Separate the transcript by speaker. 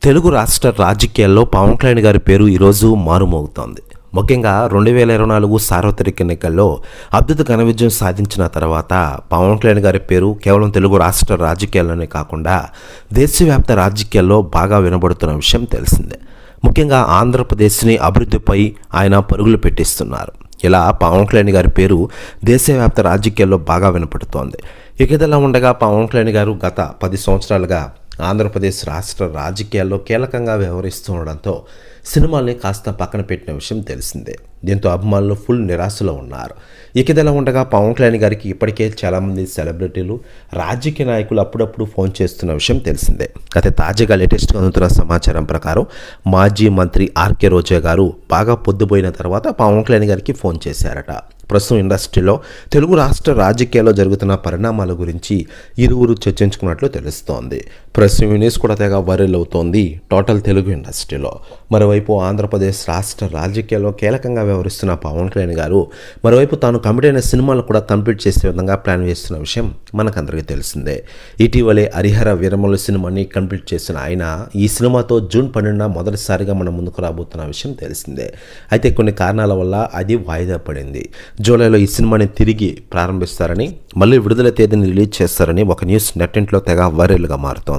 Speaker 1: తెలుగు రాష్ట్ర రాజకీయాల్లో పవన్ కళ్యాణ్ గారి పేరు ఈరోజు మారుమోగుతోంది. ముఖ్యంగా 2024 సార్వత్రిక ఎన్నికల్లో అద్భుత ఘన విజయం సాధించిన తర్వాత పవన్ కళ్యాణ్ గారి పేరు కేవలం తెలుగు రాష్ట్ర రాజకీయాల్లోనే కాకుండా దేశవ్యాప్త రాజకీయాల్లో బాగా వినబడుతున్న విషయం తెలిసిందే. ముఖ్యంగా ఆంధ్రప్రదేశ్ని అభివృద్ధిపై ఆయన పరుగులు పెట్టిస్తున్నారు. ఇలా పవన్ కళ్యాణ్ గారి పేరు దేశవ్యాప్త రాజకీయాల్లో బాగా వినపడుతోంది. ఇదిలా ఉండగా పవన్ కళ్యాణ్ గారు గత 10 సంవత్సరాలుగా ఆంధ్రప్రదేశ్ రాష్ట్ర రాజకీయాల్లో కీలకంగా వ్యవహరిస్తూ ఉండడంతో సినిమాల్ని కాస్త పక్కన పెట్టిన విషయం తెలిసిందే. దీంతో అభిమానులు ఫుల్ నిరాశలో ఉన్నారు. ఇదిలా ఉండగా పవన్ కళ్యాణ్ గారికి ఇప్పటికే చాలామంది సెలబ్రిటీలు, రాజకీయ నాయకులు అప్పుడప్పుడు ఫోన్ చేస్తున్న విషయం తెలిసిందే. అయితే తాజాగా లేటెస్ట్గా అందుతున్న సమాచారం ప్రకారం మాజీ మంత్రి ఆర్కే రోజా గారు బాగా పొద్దుపోయిన తర్వాత పవన్ కళ్యాణ్ గారికి ఫోన్ చేశారట. ప్రస్తుతం ఇండస్ట్రీలో తెలుగు రాష్ట్ర రాజకీయాల్లో జరుగుతున్న పరిణామాల గురించి ఇరువురు చర్చించుకున్నట్లు తెలుస్తోంది. ప్రస్తుతం న్యూస్ కూడా తెగ వైరల్ అవుతోంది టోటల్ తెలుగు ఇండస్ట్రీలో. మరోవైపు ఆంధ్రప్రదేశ్ రాష్ట్ర రాజకీయాల్లో కీలకంగా వ్యవహరిస్తున్న పవన్ కళ్యాణ్ గారు మరోవైపు తాను కమిట్ అయిన సినిమాలు కూడా కంప్లీట్ చేసే విధంగా ప్లాన్ చేస్తున్న విషయం మనకందరికీ తెలిసిందే. ఇటీవలే హరిహర వీరమల్లు సినిమాని కంప్లీట్ చేసిన ఆయన ఈ సినిమాతో జూన్ 12న మొదటిసారిగా మన ముందుకు రాబోతున్న విషయం తెలిసిందే. అయితే కొన్ని కారణాల వల్ల అది వాయిదా పడింది. జూలైలో ఈ సినిమాని తిరిగి ప్రారంభిస్తారని, మళ్ళీ విడుదల తేదీని రిలీజ్ చేస్తారని ఒక న్యూస్ నెట్టింట్లో తెగ వైరల్గా మారుతోంది.